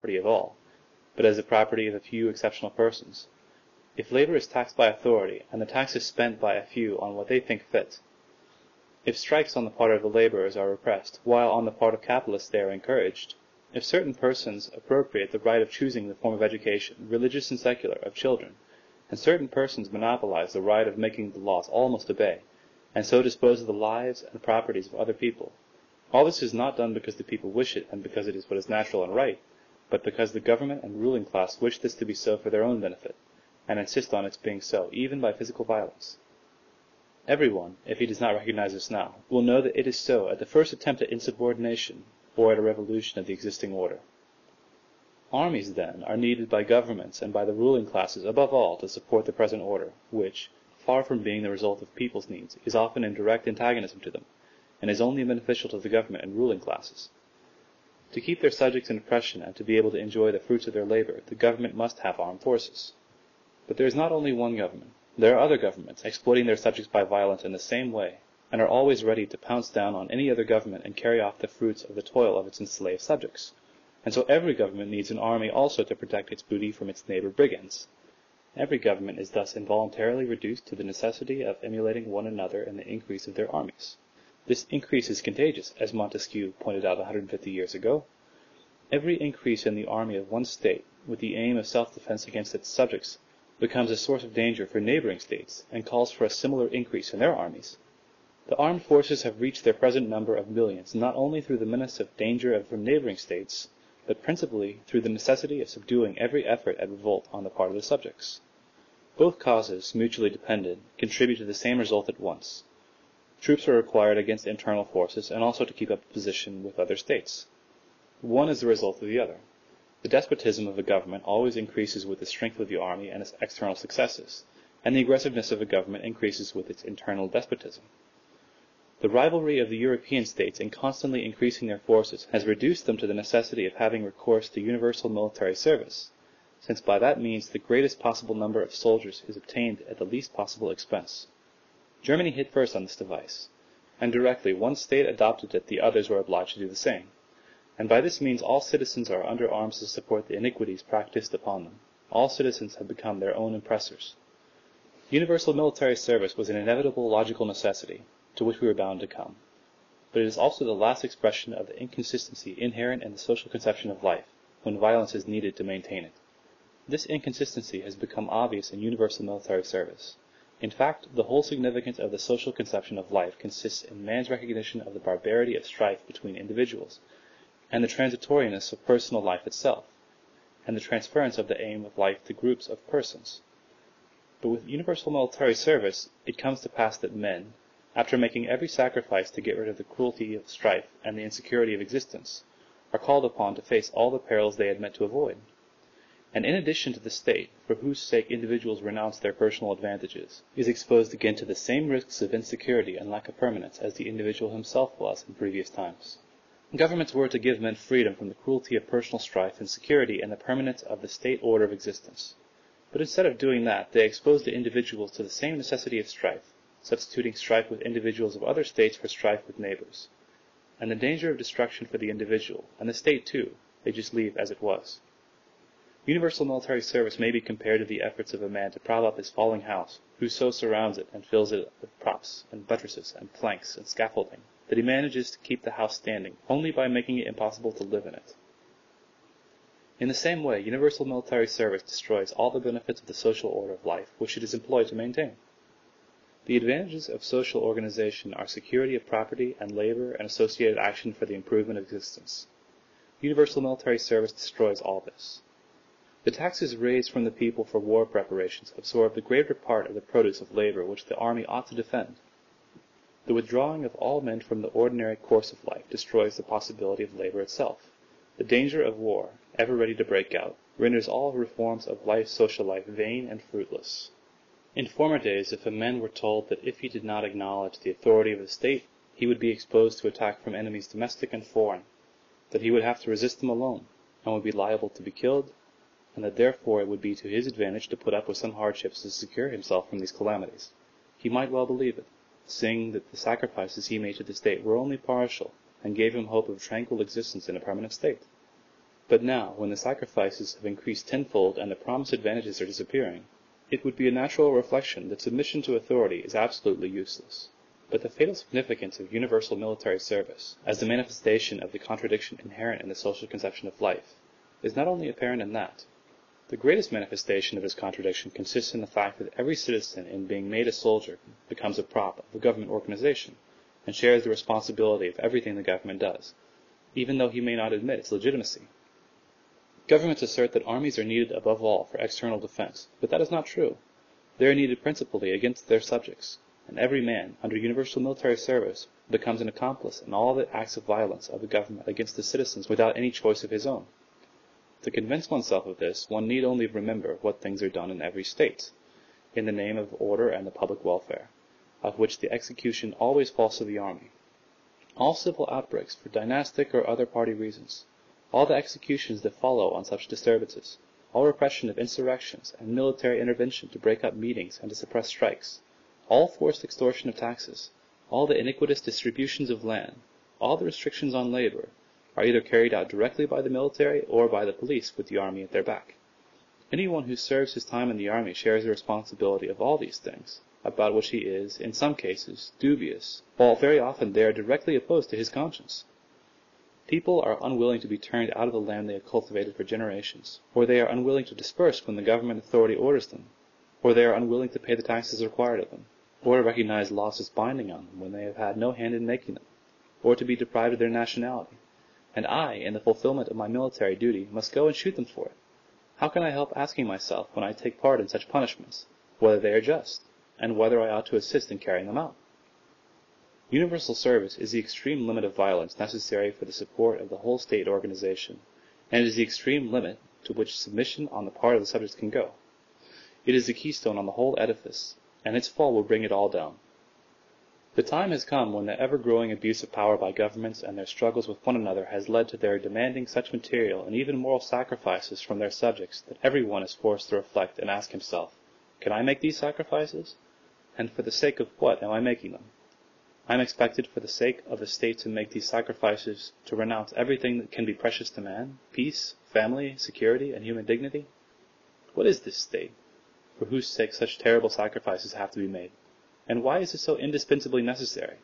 property of all, but as the property of a few exceptional persons. If labor is taxed by authority, and the tax is spent by a few on what they think fit, if strikes on the part of the laborers are repressed, while on the part of capitalists they are encouraged, if certain persons appropriate the right of choosing the form of education, religious and secular, of children, and certain persons monopolize the right of making the laws all must obey, and so dispose of the lives and properties of other people, all this is not done because the people wish it and because it is what is natural and right, but because the government and ruling class wish this to be so for their own benefit, and insist on its being so, even by physical violence. Everyone, if he does not recognize this now, will know that it is so at the first attempt at insubordination, or at a revolution of the existing order. Armies, then, are needed by governments and by the ruling classes above all to support the present order, which, far from being the result of people's needs, is often in direct antagonism to them, and is only beneficial to the government and ruling classes. To keep their subjects in oppression and to be able to enjoy the fruits of their labor, the government must have armed forces. But there is not only one government. There are other governments, exploiting their subjects by violence in the same way, and are always ready to pounce down on any other government and carry off the fruits of the toil of its enslaved subjects. And so every government needs an army also to protect its booty from its neighbor brigands. Every government is thus involuntarily reduced to the necessity of emulating one another in the increase of their armies. This increase is contagious, as Montesquieu pointed out 150 years ago. Every increase in the army of one state, with the aim of self-defense against its subjects, becomes a source of danger for neighboring states, and calls for a similar increase in their armies. The armed forces have reached their present number of millions not only through the menace of danger from neighboring states, but principally through the necessity of subduing every effort at revolt on the part of the subjects. Both causes, mutually dependent, contribute to the same result at once. Troops are required against internal forces and also to keep up a position with other states. One is the result of the other. The despotism of a government always increases with the strength of the army and its external successes, and the aggressiveness of a government increases with its internal despotism. The rivalry of the European states in constantly increasing their forces has reduced them to the necessity of having recourse to universal military service, since by that means the greatest possible number of soldiers is obtained at the least possible expense. Germany hit first on this device, and directly one state adopted it the others were obliged to do the same. And by this means all citizens are under arms to support the iniquities practiced upon them. All citizens have become their own oppressors. Universal military service was an inevitable logical necessity, to which we were bound to come. But it is also the last expression of the inconsistency inherent in the social conception of life, when violence is needed to maintain it. This inconsistency has become obvious in universal military service. In fact, the whole significance of the social conception of life consists in man's recognition of the barbarity of strife between individuals, and the transitoriness of personal life itself, and the transference of the aim of life to groups of persons. But with universal military service, it comes to pass that men, after making every sacrifice to get rid of the cruelty of strife and the insecurity of existence, are called upon to face all the perils they had meant to avoid. And in addition to the state, for whose sake individuals renounce their personal advantages, is exposed again to the same risks of insecurity and lack of permanence as the individual himself was in previous times. Governments were to give men freedom from the cruelty of personal strife and security and the permanence of the state order of existence. But instead of doing that, they exposed the individuals to the same necessity of strife, substituting strife with individuals of other states for strife with neighbors. And the danger of destruction for the individual, and the state too, they just leave as it was. Universal military service may be compared to the efforts of a man to prop up his falling house, who so surrounds it and fills it with props and buttresses and planks and scaffolding, that he manages to keep the house standing only by making it impossible to live in it. In the same way, universal military service destroys all the benefits of the social order of life which it is employed to maintain. The advantages of social organization are security of property and labor and associated action for the improvement of existence. Universal military service destroys all this. The taxes raised from the people for war preparations absorb the greater part of the produce of labor which the army ought to defend. The withdrawing of all men from the ordinary course of life destroys the possibility of labor itself. The danger of war, ever ready to break out, renders all reforms of social life vain and fruitless. In former days, if a man were told that if he did not acknowledge the authority of the state, he would be exposed to attack from enemies domestic and foreign, that he would have to resist them alone, and would be liable to be killed, and that therefore it would be to his advantage to put up with some hardships to secure himself from these calamities, he might well believe it, seeing that the sacrifices he made to the state were only partial, and gave him hope of tranquil existence in a permanent state. But now, when the sacrifices have increased tenfold and the promised advantages are disappearing, it would be a natural reflection that submission to authority is absolutely useless. But the fatal significance of universal military service, as the manifestation of the contradiction inherent in the social conception of life, is not only apparent in that. The greatest manifestation of this contradiction consists in the fact that every citizen, in being made a soldier, becomes a prop of a government organization, and shares the responsibility of everything the government does, even though he may not admit its legitimacy. Governments assert that armies are needed above all for external defense, but that is not true. They are needed principally against their subjects, and every man, under universal military service, becomes an accomplice in all the acts of violence of the government against the citizens without any choice of his own. To convince oneself of this, one need only remember what things are done in every state, in the name of order and the public welfare, of which the execution always falls to the army. All civil outbreaks for dynastic or other party reasons, all the executions that follow on such disturbances, all repression of insurrections and military intervention to break up meetings and to suppress strikes, all forced extortion of taxes, all the iniquitous distributions of land, all the restrictions on labor, are either carried out directly by the military or by the police with the army at their back. Anyone who serves his time in the army shares the responsibility of all these things, about which he is, in some cases, dubious, while very often they are directly opposed to his conscience. People are unwilling to be turned out of the land they have cultivated for generations, or they are unwilling to disperse when the government authority orders them, or they are unwilling to pay the taxes required of them, or to recognize laws as binding on them when they have had no hand in making them, or to be deprived of their nationality. And I, in the fulfillment of my military duty, must go and shoot them for it. How can I help asking myself, when I take part in such punishments, whether they are just, and whether I ought to assist in carrying them out? Universal service is the extreme limit of violence necessary for the support of the whole state organization, and it is the extreme limit to which submission on the part of the subjects can go. It is the keystone on the whole edifice, and its fall will bring it all down. The time has come when the ever-growing abuse of power by governments and their struggles with one another has led to their demanding such material and even moral sacrifices from their subjects that every one is forced to reflect and ask himself, can I make these sacrifices? And for the sake of what am I making them? I am expected for the sake of the state to make these sacrifices, to renounce everything that can be precious to man, peace, family, security, and human dignity? What is this state, for whose sake such terrible sacrifices have to be made? And why is it so indispensably necessary?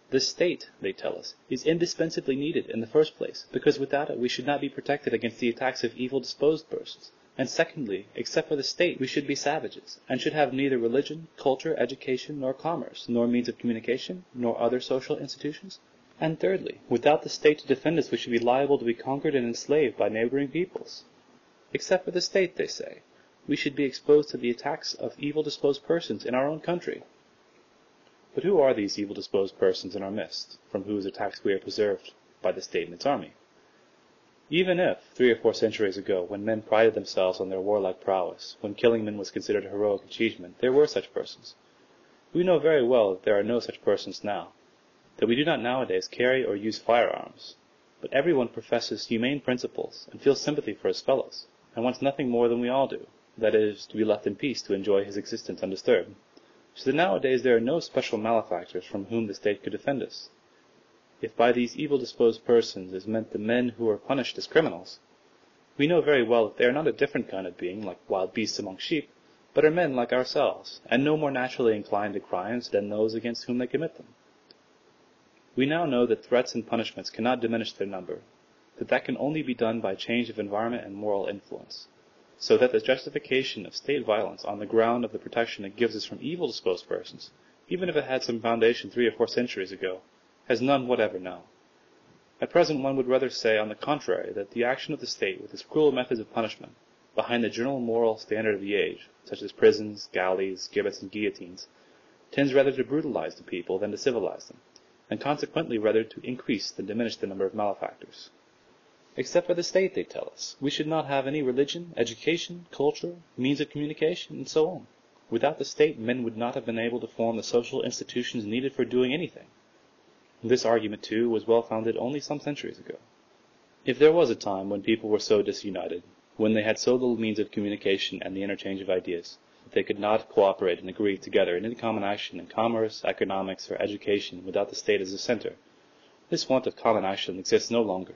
The state, they tell us, is indispensably needed in the first place, because without it we should not be protected against the attacks of evil-disposed persons. And secondly, except for the state we should be savages, and should have neither religion, culture, education, nor commerce, nor means of communication, nor other social institutions. And thirdly, without the state to defend us we should be liable to be conquered and enslaved by neighboring peoples. Except for the state, they say, we should be exposed to the attacks of evil-disposed persons in our own country. But who are these evil-disposed persons in our midst, from whose attacks we are preserved by the state and its army? Even if, 3 or 4 centuries ago, when men prided themselves on their warlike prowess, when killing men was considered a heroic achievement, there were such persons, we know very well that there are no such persons now, that we do not nowadays carry or use firearms, but everyone professes humane principles and feels sympathy for his fellows, and wants nothing more than we all do, that is, to be left in peace to enjoy his existence undisturbed. So that nowadays there are no special malefactors from whom the state could defend us. If by these evil-disposed persons is meant the men who are punished as criminals, we know very well that they are not a different kind of being, like wild beasts among sheep, but are men like ourselves, and no more naturally inclined to crimes than those against whom they commit them. We now know that threats and punishments cannot diminish their number, that can only be done by change of environment and moral influence, so that the justification of state violence on the ground of the protection it gives us from evil-disposed persons, even if it had some foundation 3 or 4 centuries ago, has none whatever now. At present one would rather say, on the contrary, that the action of the state with its cruel methods of punishment, behind the general moral standard of the age, such as prisons, galleys, gibbets, and guillotines, tends rather to brutalize the people than to civilize them, and consequently rather to increase than diminish the number of malefactors. Except for the state, they tell us, we should not have any religion, education, culture, means of communication, and so on. Without the state, men would not have been able to form the social institutions needed for doing anything. This argument, too, was well founded only some centuries ago. If there was a time when people were so disunited, when they had so little means of communication and the interchange of ideas, that they could not cooperate and agree together in any common action in commerce, economics, or education without the state as a center, this want of common action exists no longer.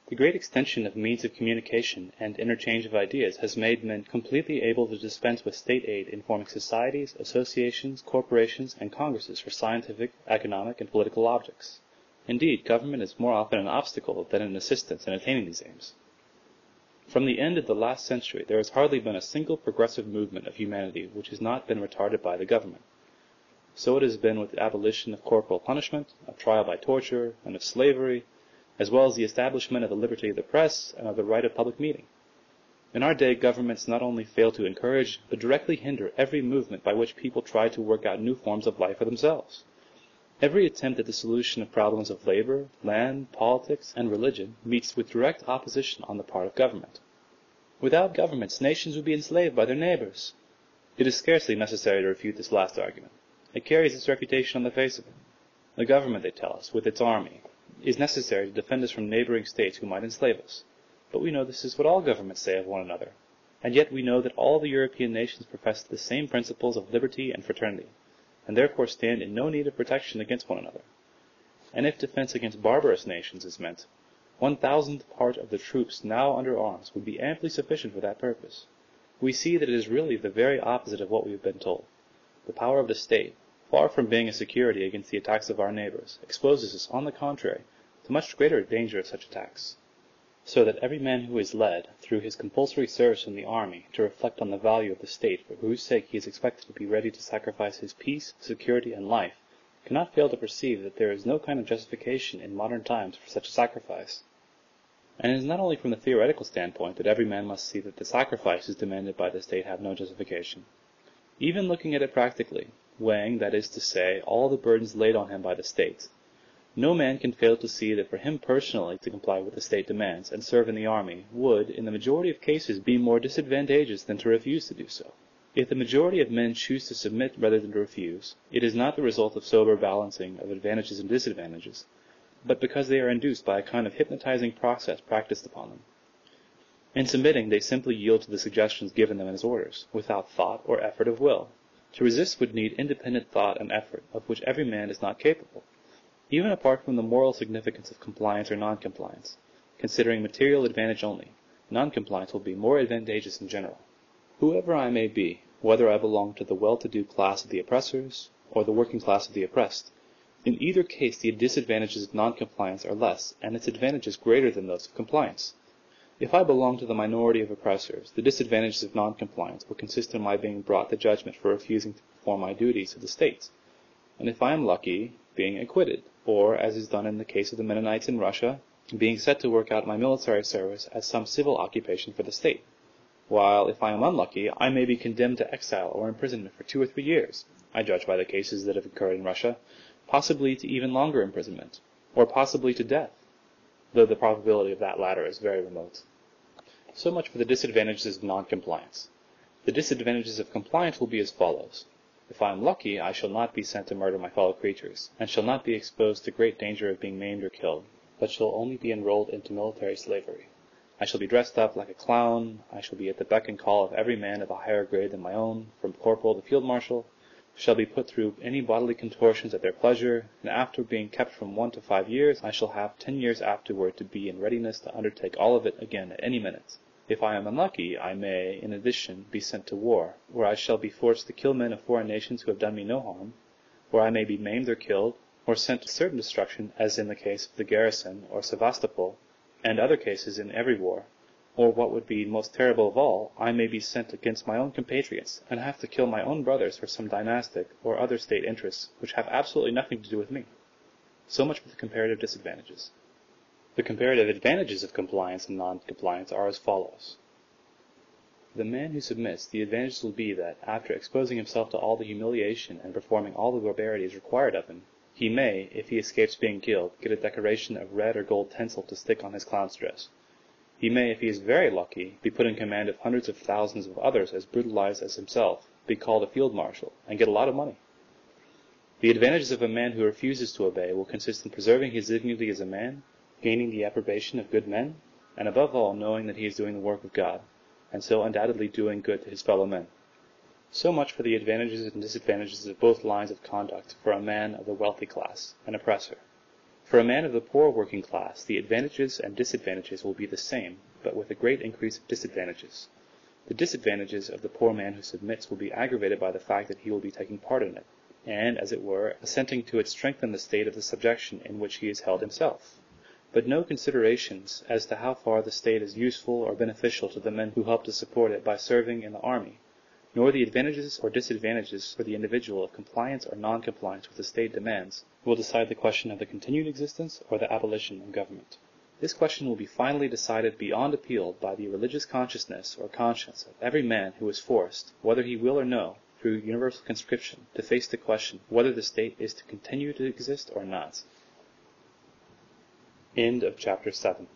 The great extension of means of communication and interchange of ideas has made men completely able to dispense with state aid in forming societies, associations, corporations, and congresses for scientific, economic, and political objects. Indeed, government is more often an obstacle than an assistance in attaining these aims. From the end of the last century, there has hardly been a single progressive movement of humanity which has not been retarded by the government. So it has been with the abolition of corporal punishment, of trial by torture, and of slavery, as well as the establishment of the liberty of the press and of the right of public meeting. In our day, governments not only fail to encourage, but directly hinder every movement by which people try to work out new forms of life for themselves. Every attempt at the solution of problems of labor, land, politics, and religion meets with direct opposition on the part of government. Without governments, nations would be enslaved by their neighbors. It is scarcely necessary to refute this last argument. It carries its reputation on the face of it. The government, they tell us, with its army, is necessary to defend us from neighboring states who might enslave us. But we know this is what all governments say of one another. And yet we know that all the European nations profess the same principles of liberty and fraternity, and therefore stand in no need of protection against one another. And if defense against barbarous nations is meant, 1,000th part of the troops now under arms would be amply sufficient for that purpose. We see that it is really the very opposite of what we have been told. The power of the state, far from being a security against the attacks of our neighbors, exposes us, on the contrary, to much greater danger of such attacks. So that every man who is led, through his compulsory service in the army, to reflect on the value of the state for whose sake he is expected to be ready to sacrifice his peace, security, and life, cannot fail to perceive that there is no kind of justification in modern times for such a sacrifice. And it is not only from the theoretical standpoint that every man must see that the sacrifices demanded by the state have no justification. Even looking at it practically, weighing, that is to say, all the burdens laid on him by the state, no man can fail to see that for him personally to comply with the state demands and serve in the army would, in the majority of cases, be more disadvantageous than to refuse to do so. If the majority of men choose to submit rather than to refuse, it is not the result of sober balancing of advantages and disadvantages, but because they are induced by a kind of hypnotizing process practiced upon them. In submitting, they simply yield to the suggestions given them as orders, without thought or effort of will. To resist would need independent thought and effort, of which every man is not capable. Even apart from the moral significance of compliance or non-compliance, considering material advantage only, non-compliance will be more advantageous in general. Whoever I may be, whether I belong to the well-to-do class of the oppressors, or the working class of the oppressed, in either case the disadvantages of non-compliance are less, and its advantages greater than those of compliance. If I belong to the minority of oppressors, the disadvantages of non-compliance will consist in my being brought to judgment for refusing to perform my duties to the state, and if I am lucky, being acquitted, or, as is done in the case of the Mennonites in Russia, being set to work out my military service as some civil occupation for the state, while, if I am unlucky, I may be condemned to exile or imprisonment for 2 or 3 years, I judge by the cases that have occurred in Russia, possibly to even longer imprisonment, or possibly to death, though the probability of that latter is very remote. So much for the disadvantages of non-compliance. The disadvantages of compliance will be as follows. If I am lucky, I shall not be sent to murder my fellow creatures, and shall not be exposed to great danger of being maimed or killed, but shall only be enrolled into military slavery. I shall be dressed up like a clown, I shall be at the beck and call of every man of a higher grade than my own, from corporal to field marshal, shall be put through any bodily contortions at their pleasure, and after being kept from 1 to 5 years, I shall have 10 years afterward to be in readiness to undertake all of it again at any minute. If I am unlucky, I may, in addition, be sent to war, where I shall be forced to kill men of foreign nations who have done me no harm, where I may be maimed or killed, or sent to certain destruction, as in the case of the garrison or Sevastopol, and other cases in every war, or what would be most terrible of all, I may be sent against my own compatriots, and have to kill my own brothers for some dynastic or other state interests which have absolutely nothing to do with me. So much for the comparative disadvantages. The comparative advantages of compliance and non-compliance are as follows. For the man who submits, the advantage will be that, after exposing himself to all the humiliation and performing all the barbarities required of him, he may, if he escapes being killed, get a decoration of red or gold tinsel to stick on his clown's dress. He may, if he is very lucky, be put in command of hundreds of thousands of others as brutalized as himself, be called a field marshal, and get a lot of money. The advantages of a man who refuses to obey will consist in preserving his dignity as a man, gaining the approbation of good men, and above all knowing that he is doing the work of God, and so undoubtedly doing good to his fellow men. So much for the advantages and disadvantages of both lines of conduct for a man of the wealthy class, an oppressor. For a man of the poor working class, the advantages and disadvantages will be the same, but with a great increase of disadvantages. The disadvantages of the poor man who submits will be aggravated by the fact that he will be taking part in it, and, as it were, assenting to it strengthen the state of the subjection in which he is held himself. But no considerations as to how far the state is useful or beneficial to the men who help to support it by serving in the army, nor the advantages or disadvantages for the individual of compliance or non-compliance with the state demands, will decide the question of the continued existence or the abolition of government. This question will be finally decided beyond appeal by the religious consciousness or conscience of every man who is forced, whether he will or no, through universal conscription, to face the question whether the state is to continue to exist or not. End of chapter 7.